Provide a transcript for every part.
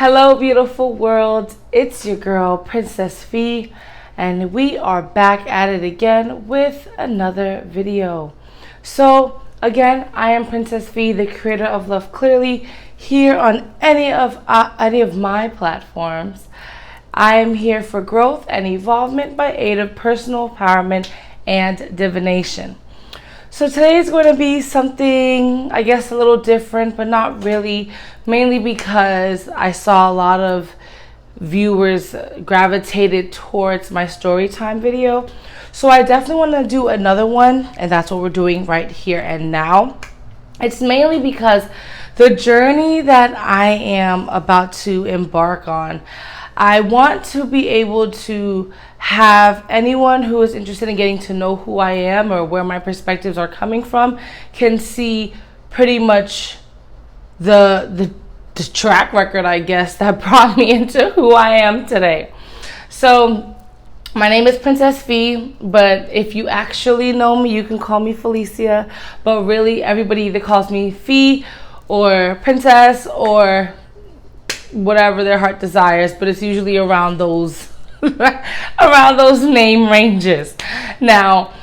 Hello, beautiful world. It's your girl, Princess Fee, and we are back at it again with another video. So, again, I am Princess Fee, the creator of Love Clearly, here on any of my platforms. I am here for growth and evolvement by aid of personal empowerment and divination. So today is going to be something, I guess, a little different, but not really, mainly because I saw a lot of viewers gravitated towards my story time video. So I definitely want to do another one, and that's what we're doing right here and now. It's mainly because the journey that I am about to embark on, I want to be able to have anyone who is interested in getting to know who I am or where my perspectives are coming from can see pretty much the track record, I guess, that brought me into who I am today. So my name is Princess Fee, but if you actually know me, you can call me Felicia. But really, everybody either calls me Fee or Princess or whatever their heart desires, but it's usually around those around those name ranges. Now,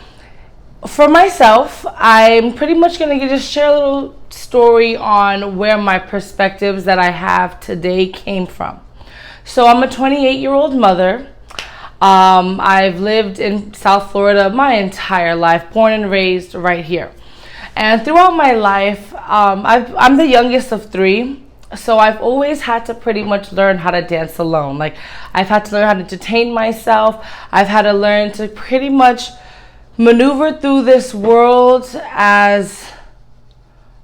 for myself, I'm pretty much going to just share a little story on where my perspectives that I have today came from. So I'm a 28-year-old mother. I've lived in South Florida my entire life, born and raised right here. And throughout my life, I'm the youngest of three. So I've always had to pretty much learn how to dance alone. Like, I've had to learn how to entertain myself. I've had to learn to pretty much maneuver through this world as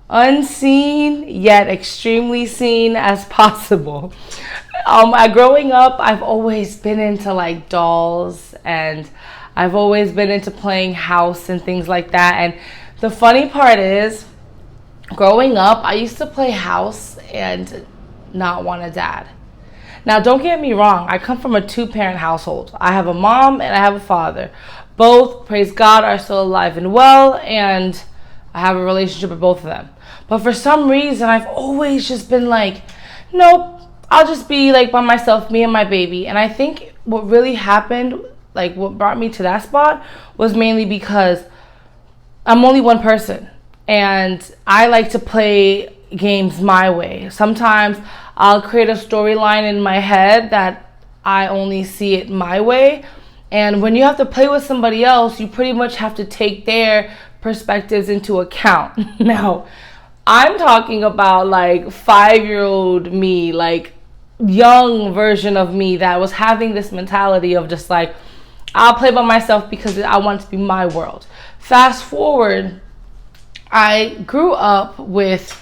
unseen yet extremely seen as possible. Growing up, I've always been into like dolls, and I've always been into playing house and things like that. And the funny part is, growing up, I used to play house and not want a dad. Now, don't get me wrong. I come from a two-parent household. I have a mom and I have a father. Both, praise God, are still alive and well, and I have a relationship with both of them. But for some reason, I've always just been like, nope, I'll just be like by myself, me and my baby. And I think what really happened, like what brought me to that spot, was mainly because I'm only one person. And I like to play games my way. Sometimes I'll create a storyline in my head that I only see it my way. And when you have to play with somebody else, you pretty much have to take their perspectives into account. Now, I'm talking about like 5-year-old me, like young version of me that was having this mentality of just like, I'll play by myself because I want it to be my world. Fast forward, I grew up with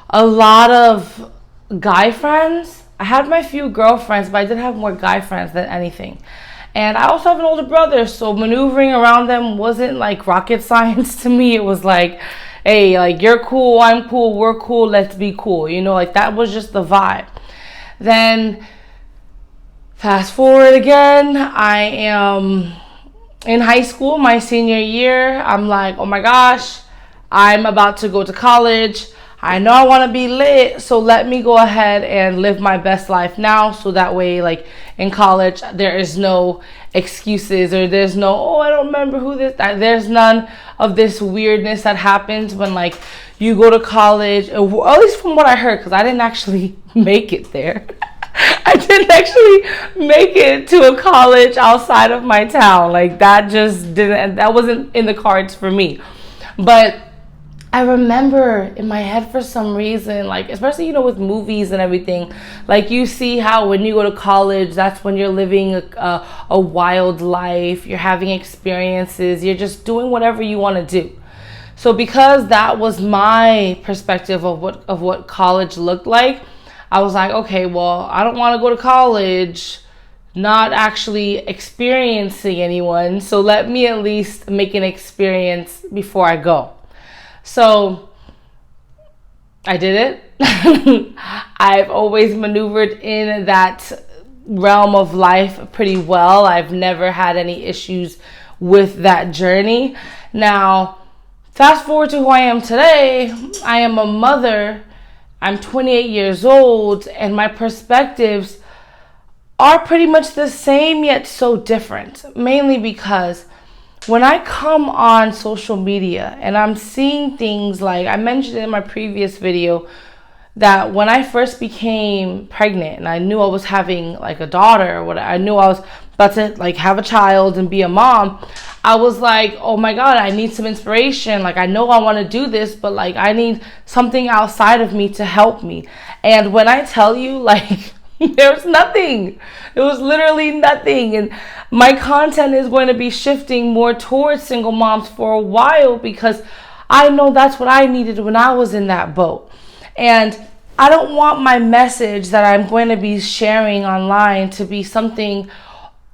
a lot of guy friends. I had my few girlfriends, but I did have more guy friends than anything. And I also have an older brother, so maneuvering around them wasn't like rocket science to me. It was like, hey, like, you're cool, I'm cool, we're cool, let's be cool. You know, like, that was just the vibe. Then, fast forward again, I am in high school, my senior year. I'm like, oh my gosh, I'm about to go to college. I know I want to be lit, so let me go ahead and live my best life now, so that way, like, in college, there is no excuses, or there's no, oh, I don't remember who this, there's none of this weirdness that happens when, like, you go to college, at least from what I heard, because I didn't actually make it there. I didn't actually make it to a college outside of my town. Like, that wasn't in the cards for me. But I remember in my head for some reason, like, especially, you know, with movies and everything, like, you see how when you go to college, that's when you're living a wild life, you're having experiences, you're just doing whatever you want to do. So because that was my perspective of what college looked like, I was like, okay, well, I don't want to go to college not actually experiencing anyone, so let me at least make an experience before I go. So I did it. I've always maneuvered in that realm of life pretty well. I've never had any issues with that journey. Now, fast forward to who I am today. I am a mother I'm 28 years old, and my perspectives are pretty much the same yet so different. Mainly because when I come on social media and I'm seeing things like I mentioned in my previous video, that when I first became pregnant and I knew I was having like a daughter or whatever, I knew I was about to like have a child and be a mom, I was like, oh my God, I need some inspiration. Like, I know I want to do this, but like I need something outside of me to help me. And when I tell you, like, there's nothing. It was literally nothing. And my content is going to be shifting more towards single moms for a while, because I know that's what I needed when I was in that boat. And I don't want my message that I'm going to be sharing online to be something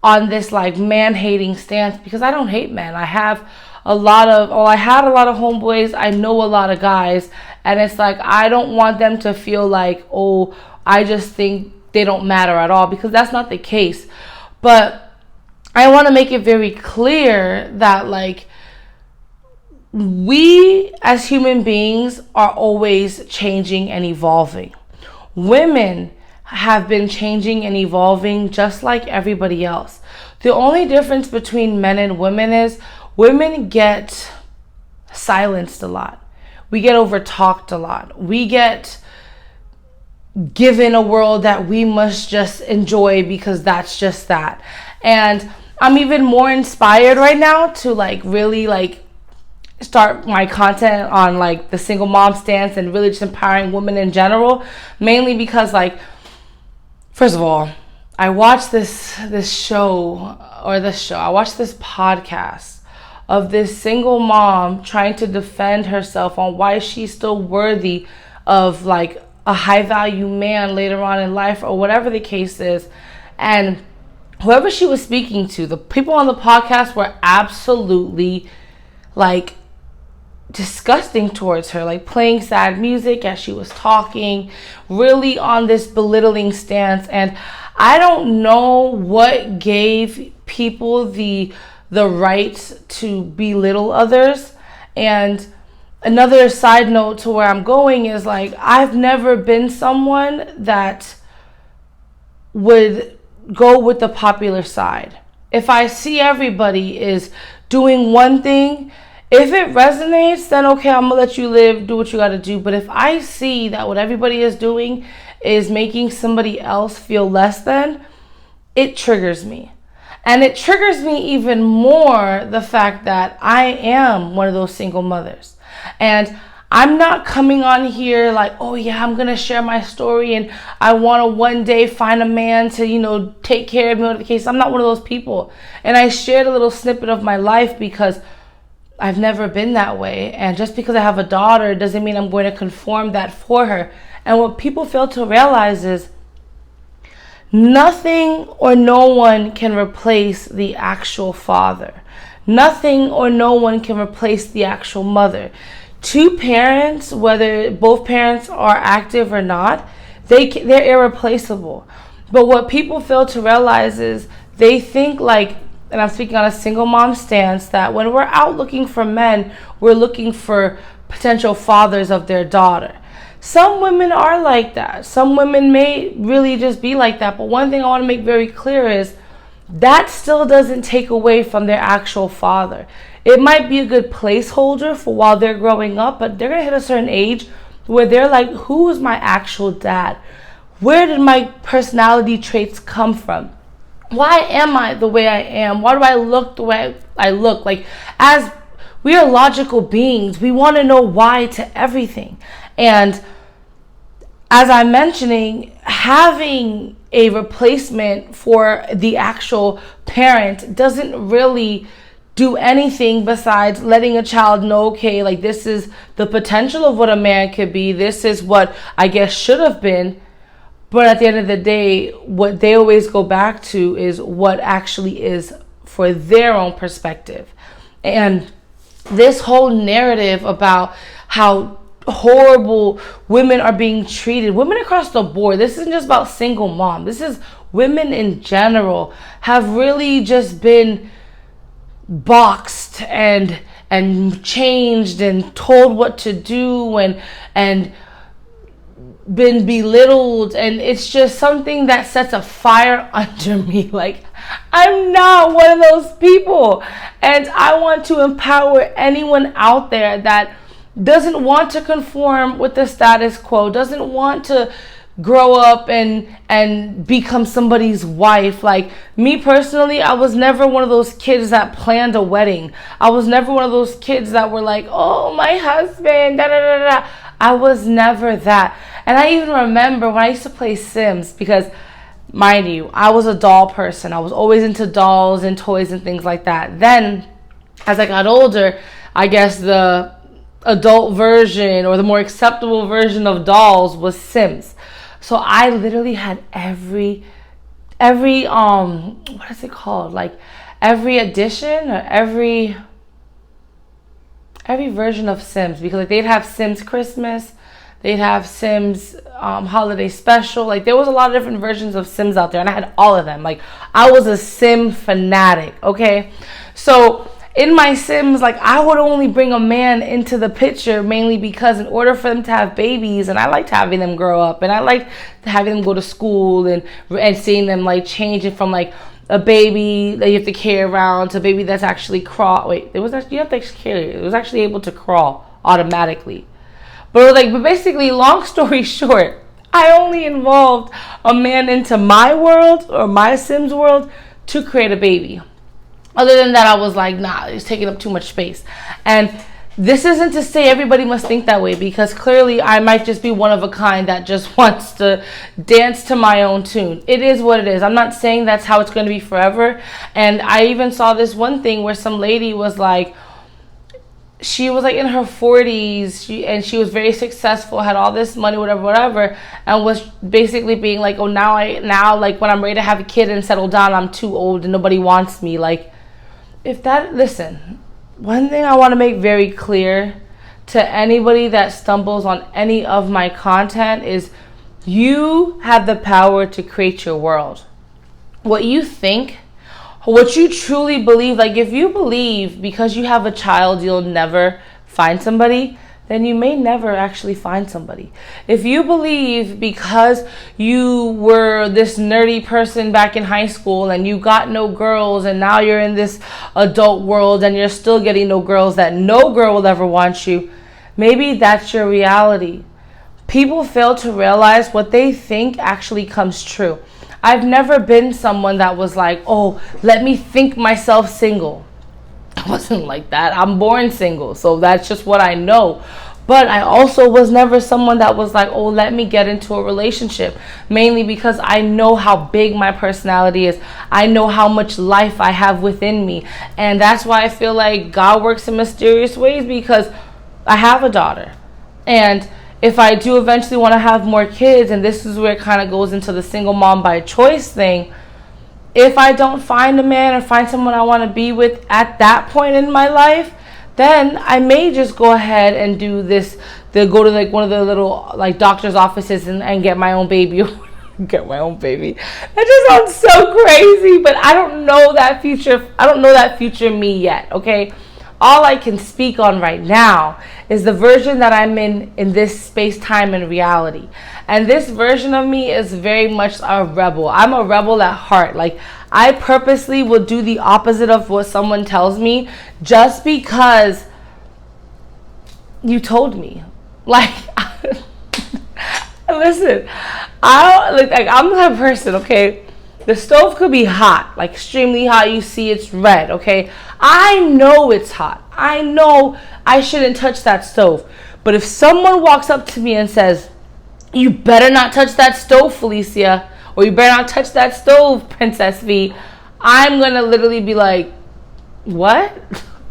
on this like man-hating stance, because I don't hate men. I had a lot of homeboys. I know a lot of guys, and it's like I don't want them to feel like, oh, I just think they don't matter at all, because that's not the case. But I want to make it very clear that like we as human beings are always changing and evolving. Women have been changing and evolving just like everybody else. The only difference between men and women is women get silenced a lot. We get over-talked a lot. We get given a world that we must just enjoy because that's just that. And I'm even more inspired right now to like really like start my content on like the single mom stance and really just empowering women in general, mainly because like, first of all, I watched I watched this podcast of this single mom trying to defend herself on why she's still worthy of like a high value man later on in life, or whatever the case is. And whoever she was speaking to, the people on the podcast were absolutely like disgusting towards her, like playing sad music as she was talking, really on this belittling stance. And I don't know what gave people the right to belittle others. And another side note to where I'm going is like, I've never been someone that would go with the popular side. If I see everybody is doing one thing, if it resonates, then okay, I'm gonna let you live, do what you gotta do. But if I see that what everybody is doing is making somebody else feel less than, it triggers me. And it triggers me even more the fact that I am one of those single mothers. And I'm not coming on here like, oh yeah, I'm gonna share my story and I wanna one day find a man to, take care of me, whatever the case. I'm not one of those people. And I shared a little snippet of my life because I've never been that way. And just because I have a daughter doesn't mean I'm going to conform that for her. And what people fail to realize is nothing or no one can replace the actual father. Nothing or no one can replace the actual mother. Two parents, whether both parents are active or not, they're irreplaceable. But what people fail to realize is they think like, and I'm speaking on a single mom stance, that when we're out looking for men, we're looking for potential fathers of their daughter. Some women are like that. Some women may really just be like that. But one thing I want to make very clear is that still doesn't take away from their actual father. It might be a good placeholder for while they're growing up, but they're going to hit a certain age where they're like, who is my actual dad? Where did my personality traits come from? Why am I the way I am? Why do I look the way I look? Like, as we are logical beings, we want to know why to everything. And as I'm mentioning, having a replacement for the actual parent doesn't really do anything besides letting a child know, okay, like this is the potential of what a man could be. This is what I guess should have been. But at the end of the day, what they always go back to is what actually is for their own perspective. And this whole narrative about how horrible women are being treated, women across the board, this isn't just about single mom, this is women in general, have really just been boxed and changed and told what to do and been belittled, and it's just something that sets a fire under me. Like, I'm not one of those people, and I want to empower anyone out there that doesn't want to conform with the status quo, doesn't want to grow up and become somebody's wife. Like me personally, I was never one of those kids that planned a wedding. I was never one of those kids that were like, oh, my husband, da da da da. I was never that. And I even remember when I used to play Sims, because mind you, I was a doll person. I was always into dolls and toys and things like that. Then as I got older, I guess the adult version or the more acceptable version of dolls was Sims. So I literally had every what is it called? Like every edition or every version of Sims, because like they'd have Sims Christmas, they'd have Sims holiday special. Like there was a lot of different versions of Sims out there, and I had all of them. Like I was a Sim fanatic, okay? So in my Sims, like I would only bring a man into the picture mainly because in order for them to have babies, and I liked having them grow up, and I liked having them go to school and seeing them like changing from like a baby that you have to carry around to a baby that's actually you have to carry it. It was actually able to crawl automatically. But basically, long story short, I only involved a man into my world or my Sims world to create a baby. Other than that, I was like, nah, it's taking up too much space. And this isn't to say everybody must think that way, because clearly I might just be one of a kind that just wants to dance to my own tune. It is what it is. I'm not saying that's how it's going to be forever. And I even saw this one thing where some lady was like, she was like in her 40s and she was very successful, had all this money, whatever, and was basically being like, oh, now like when I'm ready to have a kid and settle down, I'm too old and nobody wants me. Like, listen, one thing I want to make very clear to anybody that stumbles on any of my content is you have the power to create your world. What you think, what you truly believe, like if you believe because you have a child you'll never find somebody, then you may never actually find somebody. If you believe because you were this nerdy person back in high school and you got no girls, and now you're in this adult world and you're still getting no girls, that no girl will ever want you, maybe that's your reality. People fail to realize what they think actually comes true. I've never been someone that was like, oh, let me think myself single. I wasn't like that. I'm born single, so that's just what I know. But I also was never someone that was like, oh, let me get into a relationship. Mainly because I know how big my personality is. I know how much life I have within me. And that's why I feel like God works in mysterious ways, because I have a daughter. And if I do eventually want to have more kids, and this is where it kind of goes into the single mom by choice thing, if I don't find a man or find someone I want to be with at that point in my life, then I may just go ahead and do this. Go to like one of the little like doctor's offices and get my own baby. Get my own baby. That just sounds so crazy, but I don't know that future. I don't know that future me yet, okay? All I can speak on right now is the version that I'm in this space, time, and reality. And this version of me is very much a rebel. I'm a rebel at heart. Like, I purposely will do the opposite of what someone tells me just because you told me. Like, listen, I'm the type of person, okay? The stove could be hot, like extremely hot. You see it's red, okay? I know it's hot. I know I shouldn't touch that stove. But if someone walks up to me and says, you better not touch that stove, Felicia, or you better not touch that stove, Princess V, I'm going to literally be like, what?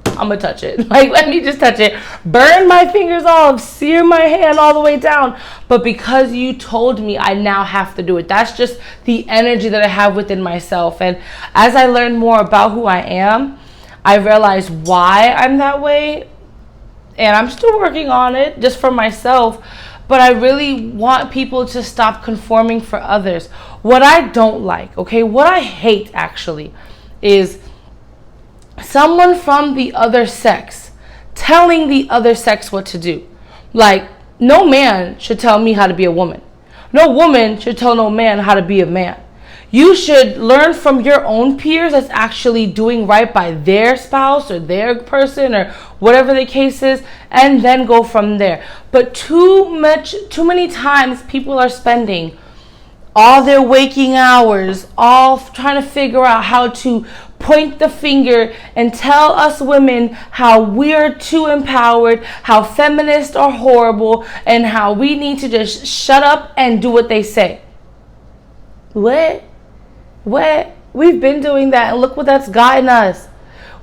I'm going to touch it. Like, let me just touch it. Burn my fingers off. Sear my hand all the way down. But because you told me, I now have to do it. That's just the energy that I have within myself. And as I learn more about who I am, I realize why I'm that way. And I'm still working on it just for myself. But I really want people to stop conforming for others. What I don't like, okay, what I hate actually, is someone from the other sex telling the other sex what to do. Like, No man should tell me how to be a woman. No woman should tell no man how to be a man. You should learn from your own peers that's actually doing right by their spouse or their person or whatever the case is, and then go from there. But too many times people are spending all their waking hours all trying to figure out how to point the finger and tell us women how we're too empowered, how feminists are horrible, and how we need to just shut up and do what they say. What? We've been doing that, and look what that's gotten us.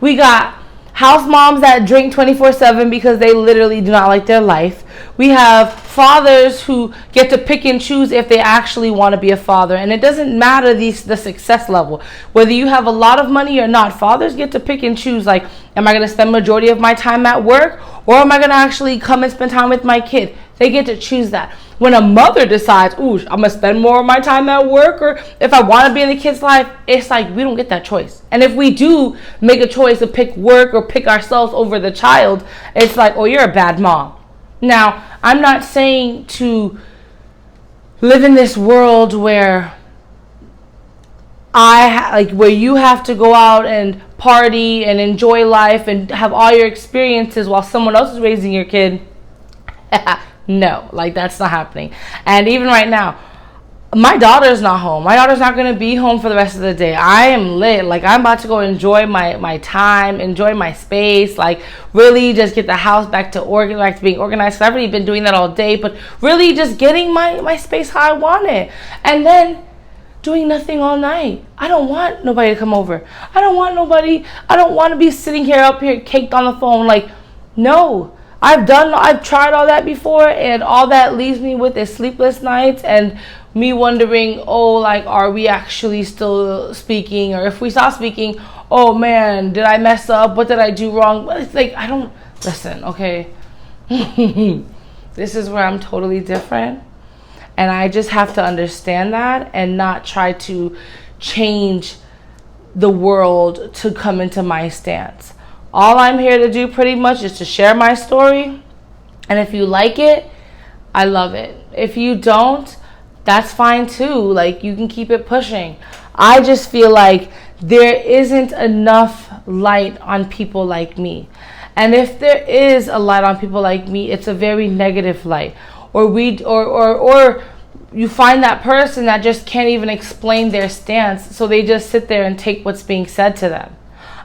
We got house moms that drink 24/7 because they literally do not like their life. We have fathers who get to pick and choose if they actually want to be a father, and it doesn't matter the success level, whether you have a lot of money or not. Fathers get to pick and choose, like, am I going to spend majority of my time at work, or am I going to actually come and spend time with my kid? They get to choose that. When a mother decides, ooh, I'm going to spend more of my time at work, or if I want to be in the kid's life, it's like we don't get that choice. And if we do make a choice to pick work or pick ourselves over the child, it's like, oh, you're a bad mom. Now, I'm not saying to live in this world where where you have to go out and party and enjoy life and have all your experiences while someone else is raising your kid. No, like, that's not happening. And even right now, my daughter's not home. My daughter's not going to be home for the rest of the day. I am lit. Like, I'm about to go enjoy my time, enjoy my space, like, really just get the house back to being organized. Cause I've already been doing that all day, but really just getting my space how I want it. And then doing nothing all night. I don't want nobody to come over. I don't want to be sitting up here caked on the phone. Like, no. I've tried all that before, and all that leaves me with is sleepless nights and me wondering, oh, like, are we actually still speaking? Or if we stop speaking, oh man, did I mess up? What did I do wrong? But it's like, listen, okay. This is where I'm totally different. And I just have to understand that and not try to change the world to come into my stance. All I'm here to do pretty much is to share my story. And if you like it, I love it. If you don't, that's fine too. Like, you can keep it pushing. I just feel like there isn't enough light on people like me. And if there is a light on people like me, it's a very negative light. Or you find that person that just can't even explain their stance, so they just sit there and take what's being said to them.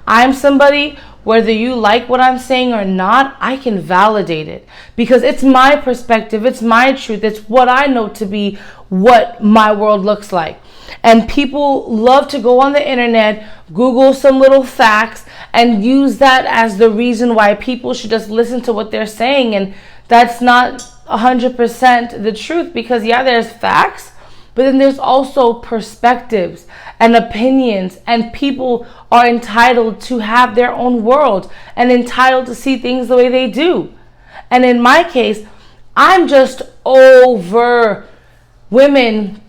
I'm somebody, whether you like what I'm saying or not, I can validate it because it's my perspective, it's my truth, it's what I know to be what my world looks like. And people love to go on the internet, Google some little facts, and use that as the reason why people should just listen to what they're saying. And that's not 100% the truth, because yeah, there's facts, but then there's also perspectives and opinions, and people are entitled to have their own world and entitled to see things the way they do. And in my case, I'm just over women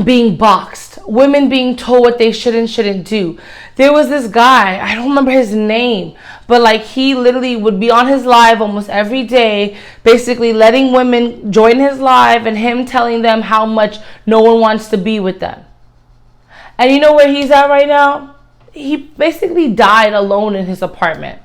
being boxed, women being told what they should and shouldn't do. There was this guy, I don't remember his name, but like, he literally would be on his live almost every day, basically letting women join his live and him telling them how much no one wants to be with them. And you know where he's at right now? He basically died alone in his apartment.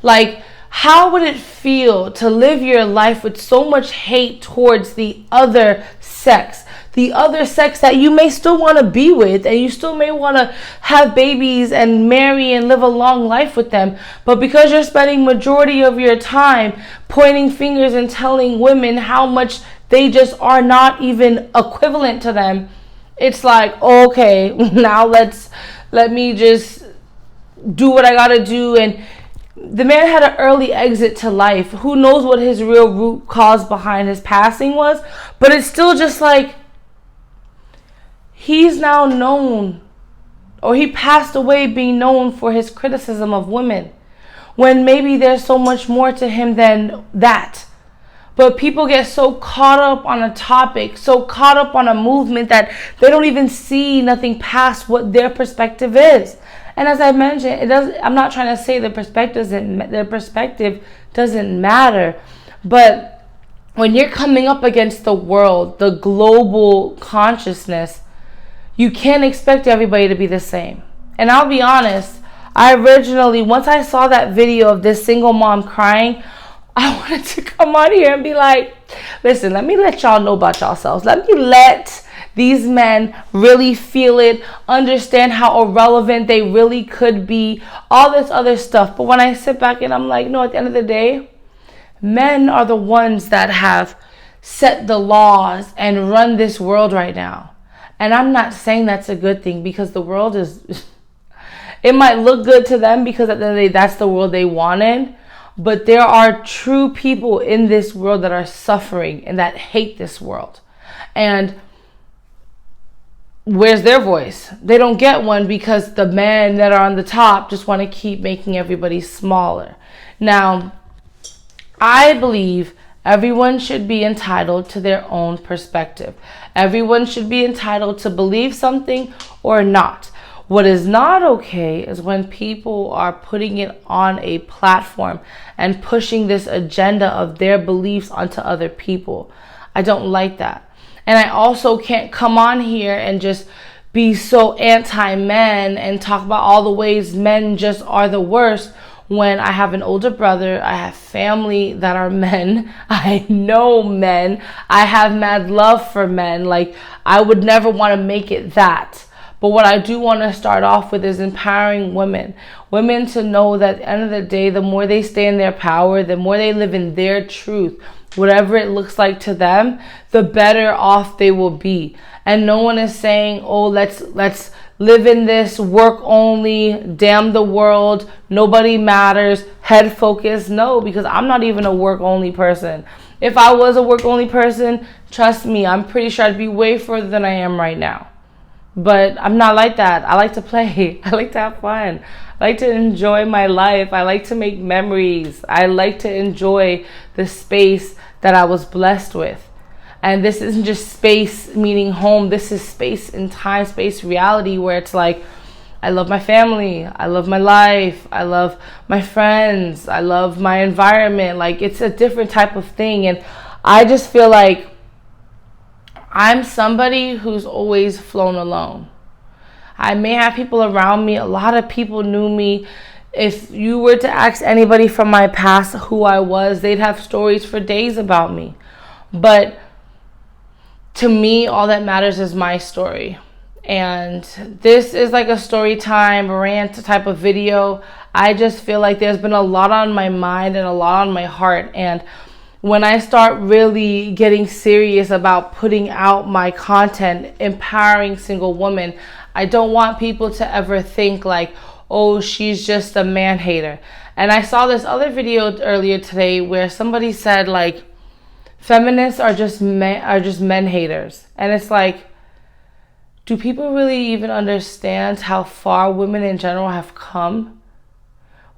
Like, how would it feel to live your life with so much hate towards the other sex? The other sex that you may still want to be with, and you still may want to have babies and marry and live a long life with them. But because you're spending majority of your time pointing fingers and telling women how much they just are not even equivalent to them, it's like, okay, now let me just do what I gotta do. And the man had an early exit to life. Who knows what his real root cause behind his passing was, but it's still just like, he's now known, or he passed away being known for his criticism of women, when maybe there's so much more to him than that. But people get so caught up on a topic, so caught up on a movement, that they don't even see nothing past what their perspective is. And as I mentioned, I'm not trying to say the perspective doesn't matter, but when you're coming up against the world, the global consciousness, you can't expect everybody to be the same. And I'll be honest, I originally, once I saw that video of this single mom crying, I wanted to come on here and be like, listen, let me let y'all know about yourselves. Let me let these men really feel it, understand how irrelevant they really could be, all this other stuff. But when I sit back and I'm like, no, at the end of the day, men are the ones that have set the laws and run this world right now. And I'm not saying that's a good thing, because the world is, it might look good to them because at the end of the day, that's the world they wanted. But there are true people in this world that are suffering and that hate this world. And where's their voice? They don't get one because the men that are on the top just want to keep making everybody smaller. Now, I believe everyone should be entitled to their own perspective. Everyone should be entitled to believe something or not. What is not okay is when people are putting it on a platform and pushing this agenda of their beliefs onto other people. I don't like that. And I also can't come on here and just be so anti-men and talk about all the ways men just are the worst, when I have an older brother, I have family that are men, I know men, I have mad love for men. Like, I would never want to make it that. But what I do want to start off with is empowering women. Women to know that at the end of the day, the more they stay in their power, the more they live in their truth, whatever it looks like to them, the better off they will be. And no one is saying, oh, let's live in this work only, damn the world, nobody matters, head focus. No, because I'm not even a work only person. If I was a work only person, trust me, I'm pretty sure I'd be way further than I am right now. But I'm not like that. I like to play. I like to have fun. I like to enjoy my life. I like to make memories. I like to enjoy the space that I was blessed with. And this isn't just space meaning home. This is space in time, space reality, where it's like, I love my family. I love my life. I love my friends. I love my environment. Like, it's a different type of thing. And I just feel like I'm somebody who's always flown alone. I may have people around me. A lot of people knew me. If you were to ask anybody from my past who I was, they'd have stories for days about me. But to me, all that matters is my story. And this is like a story time, rant type of video. I just feel like there's been a lot on my mind and a lot on my heart. And when I start really getting serious about putting out my content, empowering single women, I don't want people to ever think like, oh, she's just a man hater. And I saw this other video earlier today where somebody said like, feminists are just men haters. And it's like, do people really even understand how far women in general have come?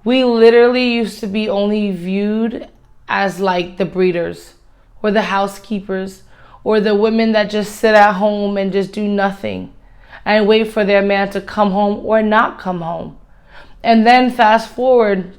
We literally used to be only viewed as like the breeders or the housekeepers or the women that just sit at home and just do nothing and wait for their man to come home or not come home. And then fast forward,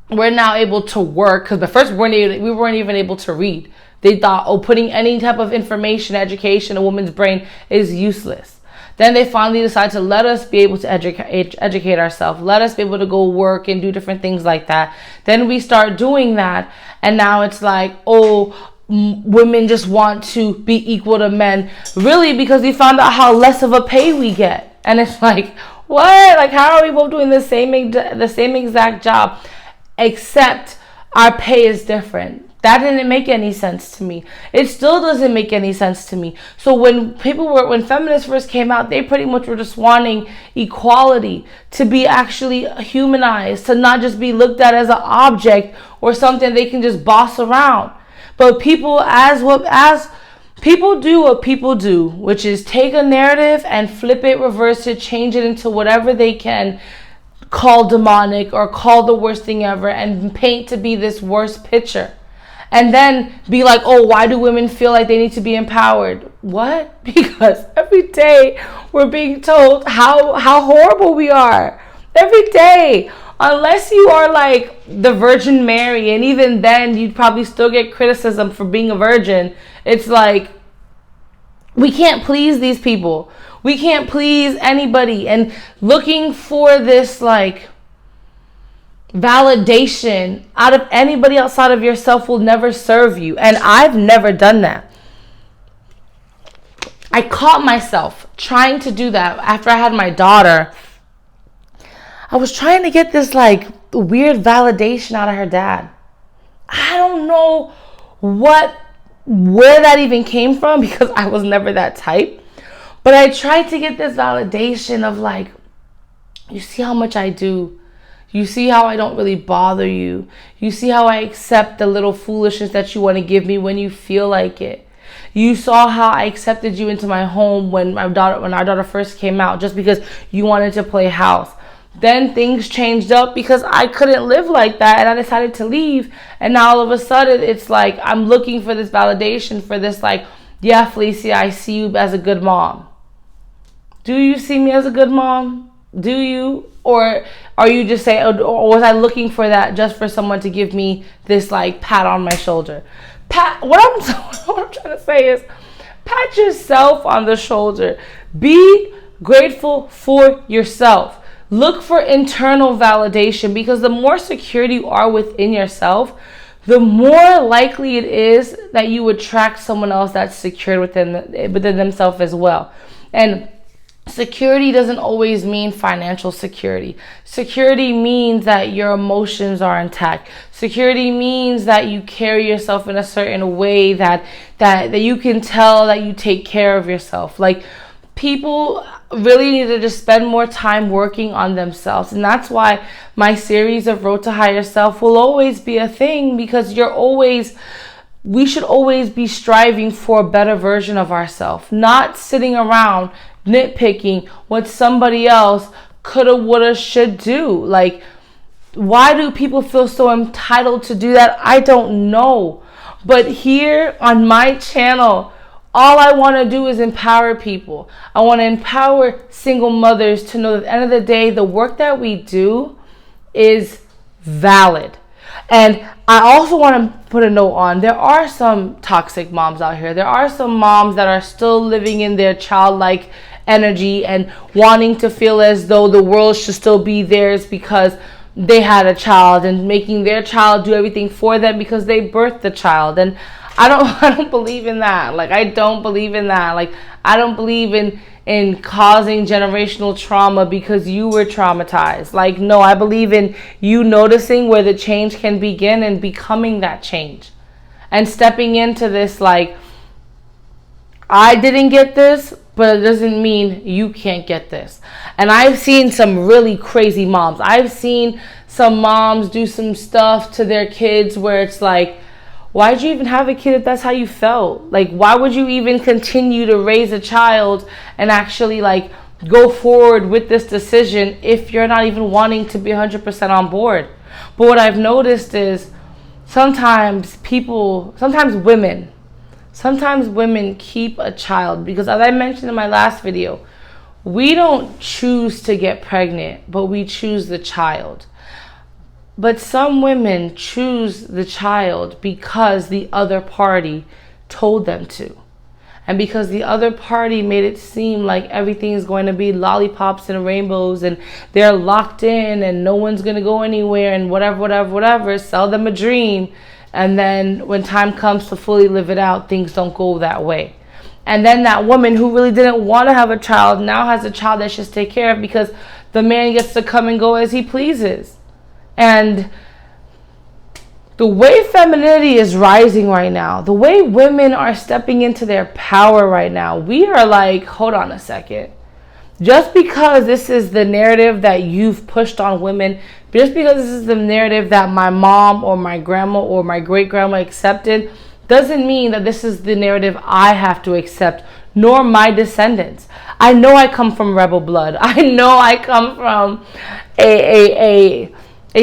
we're now able to work, because at first we weren't even able to read. They thought, oh, putting any type of information, education, in a woman's brain is useless. Then they finally decided to let us be able to educate ourselves. Let us be able to go work and do different things like that. Then we start doing that. And now it's like, oh, women just want to be equal to men. Really, because we found out how less of a pay we get. And it's like, what? Like, how are we both doing the same exact job, except our pay is different? That didn't make any sense to me. It still doesn't make any sense to me. So when feminists first came out, they pretty much were just wanting equality, to be actually humanized, to not just be looked at as an object or something they can just boss around. But people people do what people do, which is take a narrative and flip it, reverse it, change it into whatever they can call demonic or call the worst thing ever, and paint to be this worst picture. And then be like, oh, why do women feel like they need to be empowered? What? Because every day we're being told how horrible we are. Every day. unless you are like the Virgin Mary, and even then you'd probably still get criticism for being a virgin. It's like, we can't please these people. We can't please anybody. And looking for this like validation out of anybody outside of yourself will never serve you. And I've never done that. I caught myself trying to do that after I had my daughter. I was trying to get this like weird validation out of her dad. I don't know where that even came from, because I was never that type. But I tried to get this validation of like, you see how much I do. You see how I don't really bother you. You see how I accept the little foolishness that you want to give me when you feel like it. You saw how I accepted you into my home when our daughter first came out, just because you wanted to play house. Then things changed up because I couldn't live like that, and I decided to leave. And now all of a sudden it's like I'm looking for this validation for this, like, yeah, Felicia, I see you as a good mom. Do you see me as a good mom? Do you? Or are you just saying, or was I looking for that just for someone to give me this like pat on my shoulder? What I'm trying to say is, pat yourself on the shoulder. Be grateful for yourself. Look for internal validation, because the more secure you are within yourself, the more likely it is that you attract someone else that's secure within themselves as well. And security doesn't always mean financial security. Security means that your emotions are intact. Security means that you carry yourself in a certain way that you can tell that you take care of yourself. Like, people really need to just spend more time working on themselves. And that's why my series of Road to Higher Self will always be a thing, because we should always be striving for a better version of ourselves, not sitting around nitpicking what somebody else coulda, woulda, should do. Like, why do people feel so entitled to do that? I don't know. But here on my channel, all I want to do is empower people. I want to empower single mothers to know that at the end of the day, the work that we do is valid. And I also want to put a note on, there are some toxic moms out here. There are some moms that are still living in their childlike energy and wanting to feel as though the world should still be theirs because they had a child, and making their child do everything for them because they birthed the child. And I don't believe in that. Like, I don't believe in that. Like, I don't believe in causing generational trauma because you were traumatized. Like, no, I believe in you noticing where the change can begin and becoming that change. And stepping into this, like, I didn't get this, but it doesn't mean you can't get this. And I've seen some really crazy moms. I've seen some moms do some stuff to their kids where it's like, why'd you even have a kid if that's how you felt? Like, why would you even continue to raise a child and actually like go forward with this decision if you're not even wanting to be 100% on board? But what I've noticed is sometimes women keep a child because, as I mentioned in my last video, we don't choose to get pregnant, but we choose the child. But some women choose the child because the other party told them to. And because the other party made it seem like everything is going to be lollipops and rainbows and they're locked in and no one's going to go anywhere and whatever, sell them a dream. And then when time comes to fully live it out, things don't go that way. And then that woman who really didn't want to have a child now has a child that she has to take care of because the man gets to come and go as he pleases. And the way femininity is rising right now, the way women are stepping into their power right now, we are like, hold on a second. Just because this is the narrative that you've pushed on women, just because this is the narrative that my mom or my grandma or my great-grandma accepted, doesn't mean that this is the narrative I have to accept, nor my descendants. I know I come from rebel blood. I know I come from a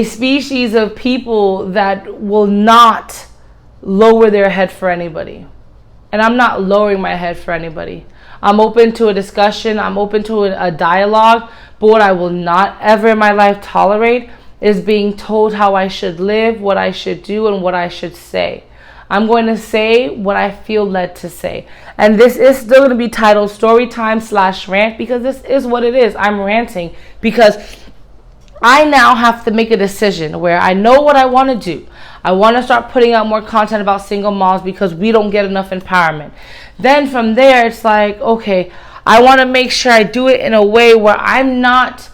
species of people that will not lower their head for anybody. And I'm not lowering my head for anybody. I'm open to a discussion. I'm open to a dialogue. But what I will not ever in my life tolerate is being told how I should live, what I should do, and what I should say. I'm going to say what I feel led to say. And this is still going to be titled Storytime/Rant, because this is what it is. I'm ranting because I now have to make a decision where I know what I want to do. I want to start putting out more content about single moms because we don't get enough empowerment. Then from there, it's like, okay, I want to make sure I do it in a way where I'm not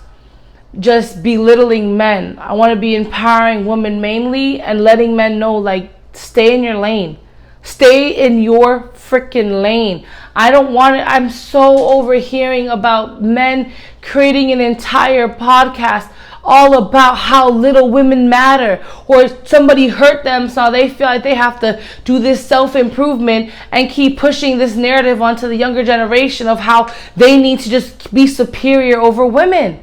just belittling men. I want to be empowering women mainly and letting men know, like, stay in your lane. Stay in your freaking lane. I don't want it. I'm so overhearing about men creating an entire podcast all about how little women matter, or somebody hurt them so they feel like they have to do this self-improvement and keep pushing this narrative onto the younger generation of how they need to just be superior over women.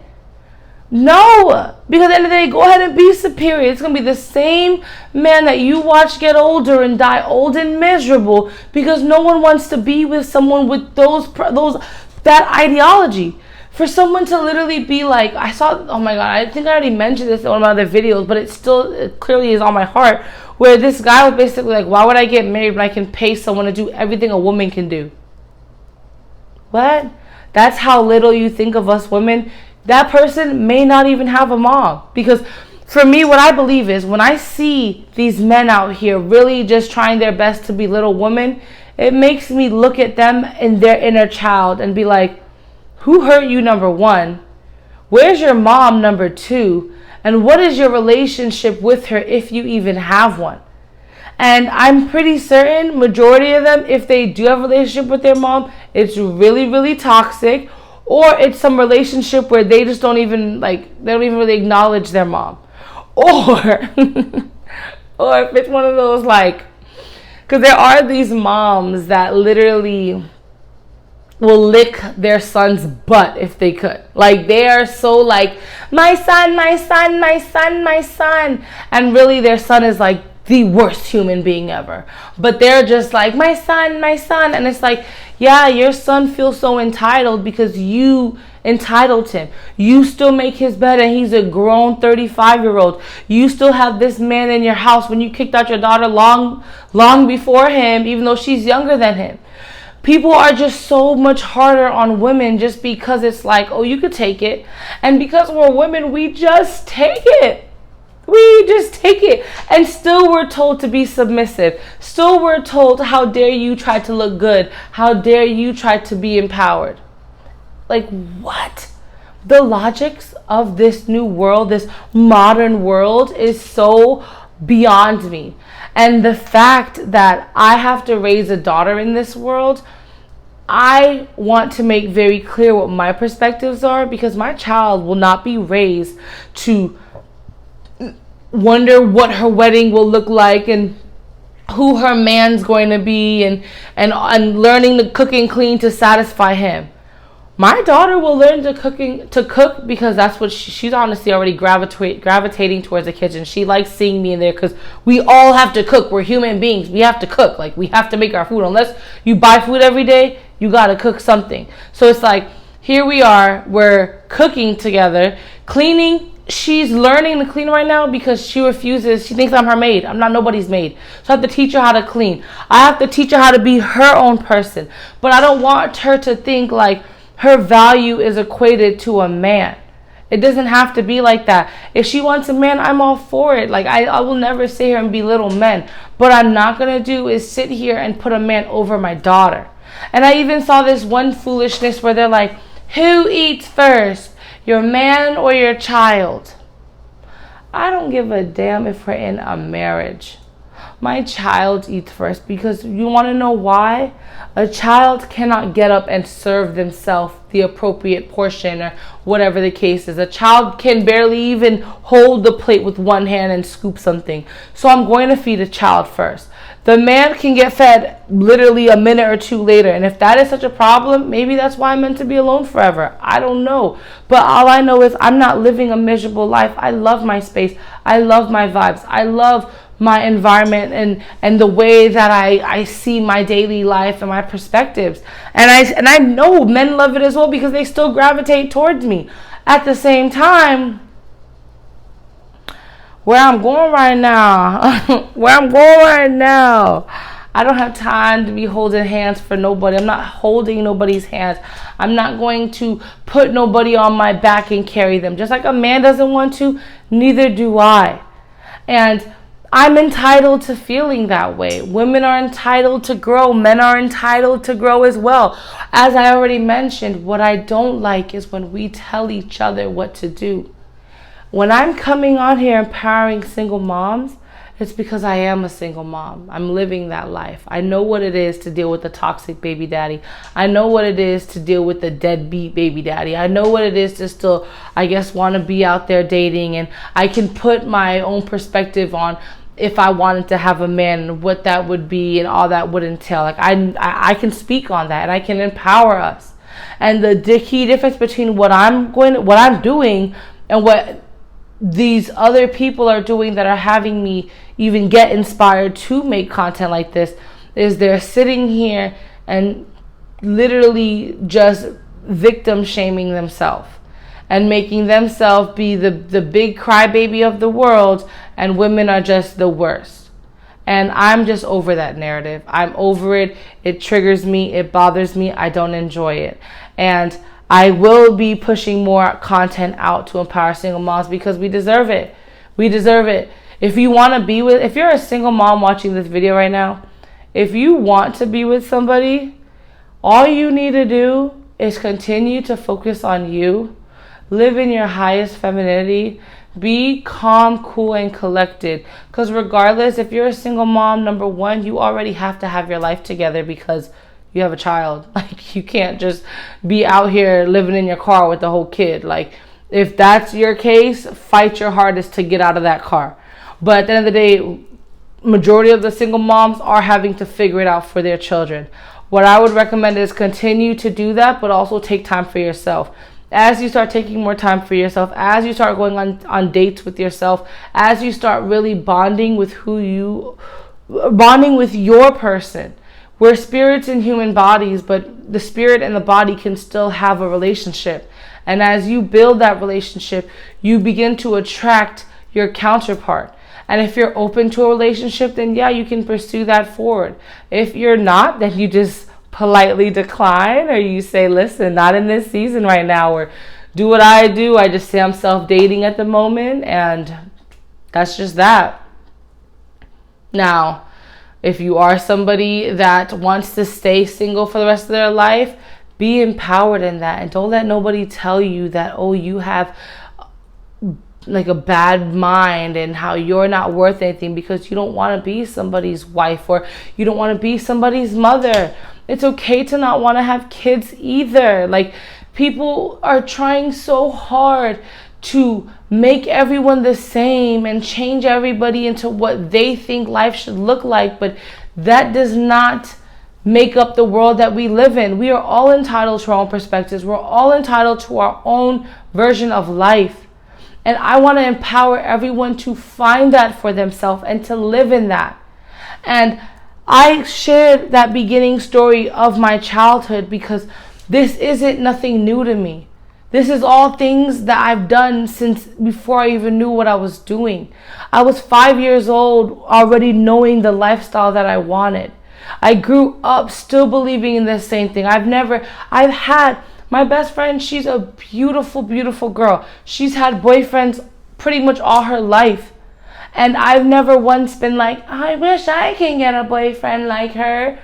No, because at the end of the day, go ahead and be superior. It's going to be the same man that you watch get older and die old and miserable because no one wants to be with someone with that ideology. For someone to literally be like, oh my God, I think I already mentioned this in one of my other videos, but it clearly is on my heart, where this guy was basically like, why would I get married when I can pay someone to do everything a woman can do? What? That's how little you think of us women. That person may not even have a mom. Because for me, what I believe is when I see these men out here really just trying their best to belittle women, it makes me look at them and their inner child and be like, who hurt you, number one? Where's your mom, number two? And what is your relationship with her, if you even have one? And I'm pretty certain majority of them, if they do have a relationship with their mom, it's really, really toxic. Or it's some relationship where they just don't even really acknowledge their mom. Or if it's one of those, like, because there are these moms that literally will lick their son's butt if they could. Like, they are so like, my son, my son, my son, my son. And really their son is like the worst human being ever. But they're just like, my son, my son. And it's like, yeah, your son feels so entitled because you entitled him. You still make his bed and he's a grown 35-year-old. You still have this man in your house when you kicked out your daughter long before him, even though she's younger than him. People are just so much harder on women just because it's like, oh, you could take it. And because we're women, we just take it. We just take it. And still we're told to be submissive. Still we're told, how dare you try to look good? How dare you try to be empowered? Like, what? The logics of this new world, this modern world, is so beyond me. And the fact that I have to raise a daughter in this world, I want to make very clear what my perspectives are, because my child will not be raised to wonder what her wedding will look like and who her man's going to be and learning to cook and clean to satisfy him. My daughter will learn to cook because that's what she's honestly already gravitating towards the kitchen. She likes seeing me in there because we all have to cook. We're human beings. We have to cook. Like, we have to make our food. Unless you buy food every day, you got to cook something. So it's like, here we are. We're cooking together. Cleaning. She's learning to clean right now because she refuses. She thinks I'm her maid. I'm not nobody's maid. So I have to teach her how to clean. I have to teach her how to be her own person. But I don't want her to think like her value is equated to a man. It doesn't have to be like that. If she wants a man, I'm all for it. Like, I will never sit here and belittle men. What I'm not going to do is sit here and put a man over my daughter. And I even saw this one foolishness where they're like, who eats first, your man or your child? I don't give a damn if we're in a marriage. My child eats first, because you want to know why? A child cannot get up and serve themselves the appropriate portion or whatever the case is. A child can barely even hold the plate with one hand and scoop something. So I'm going to feed a child first. The man can get fed literally a minute or two later. And if that is such a problem, maybe that's why I'm meant to be alone forever. I don't know. But all I know is I'm not living a miserable life. I love my space. I love my vibes. I love my environment and the way that I see my daily life and my perspectives. And I know men love it as well because they still gravitate towards me. At the same time, where I'm going right now. Where I'm going right now. I don't have time to be holding hands for nobody. I'm not holding nobody's hands. I'm not going to put nobody on my back and carry them. Just like a man doesn't want to, neither do I. And I'm entitled to feeling that way. Women are entitled to grow. Men are entitled to grow as well. As I already mentioned, what I don't like is when we tell each other what to do. When I'm coming on here empowering single moms, it's because I am a single mom. I'm living that life. I know what it is to deal with the toxic baby daddy. I know what it is to deal with the deadbeat baby daddy. I know what it is to still, I guess, want to be out there dating. And I can put my own perspective on if I wanted to have a man and what that would be and all that would entail. Like I can speak on that and I can empower us. And the key difference between what I'm doing and what these other people are doing that are having me even get inspired to make content like this is they're sitting here and literally just victim shaming themselves and making themselves be the big crybaby of the world, and women are just the worst. And I'm just over that narrative. I'm over it. It triggers me. It bothers me. I don't enjoy it. And I will be pushing more content out to empower single moms because we deserve it. We deserve it. If you're a single mom watching this video right now, if you want to be with somebody, all you need to do is continue to focus on you, live in your highest femininity, be calm, cool, and collected. Because regardless, if you're a single mom, number one, you already have to have your life together because you have a child. Like, you can't just be out here living in your car with the whole kid. Like, if that's your case, fight your hardest to get out of that car. But at the end of the day, majority of the single moms are having to figure it out for their children. What I would recommend is continue to do that, but also take time for yourself. As you start taking more time for yourself, as you start going on dates with yourself, as you start really bonding with your person. We're spirits in human bodies, but the spirit and the body can still have a relationship. And as you build that relationship, you begin to attract your counterpart. And if you're open to a relationship, then yeah, you can pursue that forward. If you're not, then you just politely decline, or you say, listen, not in this season right now, or do what I do. I just say I'm self-dating at the moment, and that's just that. Now, if you are somebody that wants to stay single for the rest of their life, be empowered in that. And don't let nobody tell you that, oh, you have like a bad mind and how you're not worth anything because you don't want to be somebody's wife or you don't want to be somebody's mother. It's okay to not want to have kids either. Like, people are trying so hard to make everyone the same and change everybody into what they think life should look like, but that does not make up the world that we live in. We are all entitled to our own perspectives. We're all entitled to our own version of life. And I want to empower everyone to find that for themselves and to live in that. And I shared that beginning story of my childhood because this isn't nothing new to me. This is all things that I've done since before I even knew what I was doing. I was 5 years old already knowing the lifestyle that I wanted. I grew up still believing in the same thing. I've had my best friend, she's a beautiful, beautiful girl. She's had boyfriends pretty much all her life. And I've never once been like, I wish I can get a boyfriend like her.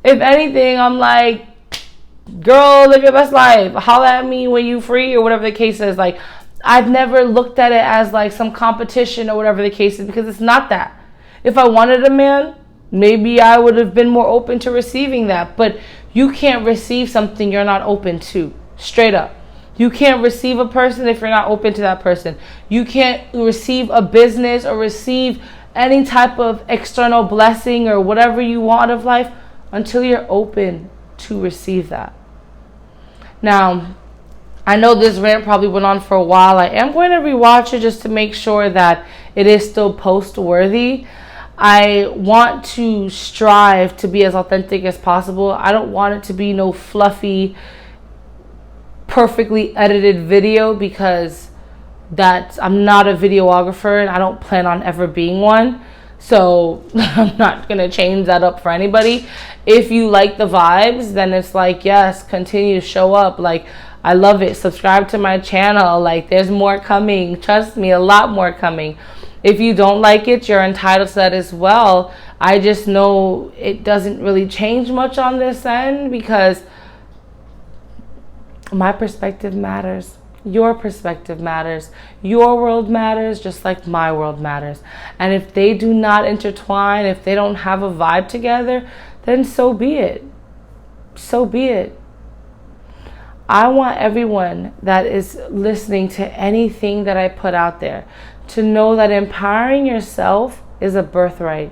If anything, I'm like, girl, live your best life. Holla at me when you free or whatever the case is. Like, I've never looked at it as like some competition or whatever the case is, because it's not that. If I wanted a man, maybe I would have been more open to receiving that. But you can't receive something you're not open to. Straight up. You can't receive a person if you're not open to that person. You can't receive a business or receive any type of external blessing or whatever you want of life until you're open to receive that. Now, I know this rant probably went on for a while. I am going to rewatch it just to make sure that it is still post-worthy. I want to strive to be as authentic as possible. I don't want it to be no fluffy, perfectly edited video, because I'm not a videographer and I don't plan on ever being one. So I'm not going to change that up for anybody. If you like the vibes, then it's like, yes, continue to show up. Like, I love it. Subscribe to my channel. Like, there's more coming. Trust me, a lot more coming. If you don't like it, you're entitled to that as well. I just know it doesn't really change much on this end because my perspective matters. Your perspective matters. Your world matters just like my world matters. And if they do not intertwine, if they don't have a vibe together, then so be it. So be it. I want everyone that is listening to anything that I put out there to know that empowering yourself is a birthright.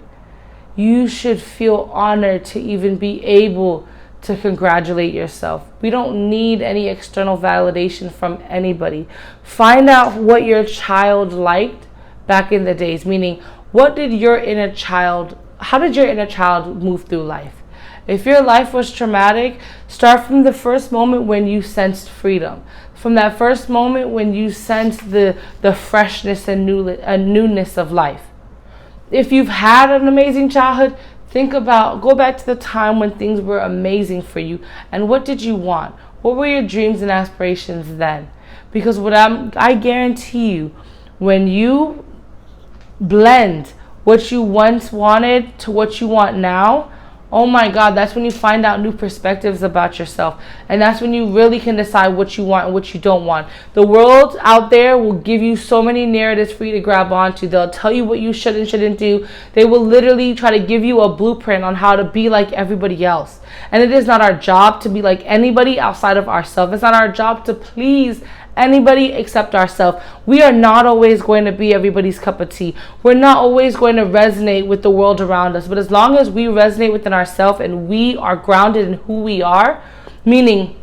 You should feel honored to even be able to congratulate yourself. We don't need any external validation from anybody. Find out what your child liked back in the days, meaning how did your inner child move through life? If your life was traumatic, start from the first moment when you sensed freedom. From that first moment when you sensed the freshness and newness of life. If you've had an amazing childhood, go back to the time when things were amazing for you. And what did you want? What were your dreams and aspirations then? Because I guarantee you, when you blend what you once wanted to what you want now, oh my God, that's when you find out new perspectives about yourself. And that's when you really can decide what you want and what you don't want. The world out there will give you so many narratives for you to grab onto. They'll tell you what you should and shouldn't do. They will literally try to give you a blueprint on how to be like everybody else. And it is not our job to be like anybody outside of ourselves. It's not our job to please anybody except ourselves. We are not always going to be everybody's cup of tea. We're not always going to resonate with the world around us. But as long as we resonate within ourselves and we are grounded in who we are, meaning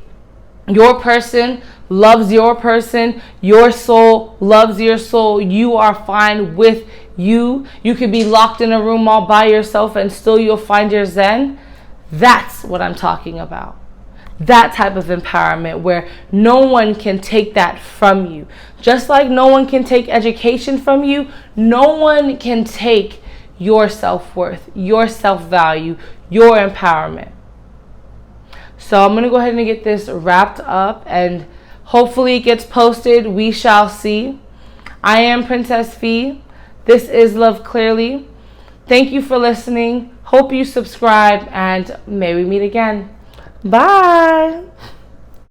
your person loves your person, your soul loves your soul, you are fine with you. You could be locked in a room all by yourself and still you'll find your zen. That's what I'm talking about. That type of empowerment where no one can take that from you. Just like no one can take education from you, no one can take your self-worth, your self-value, your empowerment. So I'm going to go ahead and get this wrapped up and hopefully it gets posted. We shall see. I am Princess Fee. This is Love Clearly. Thank you for listening. Hope you subscribe and may we meet again. Bye.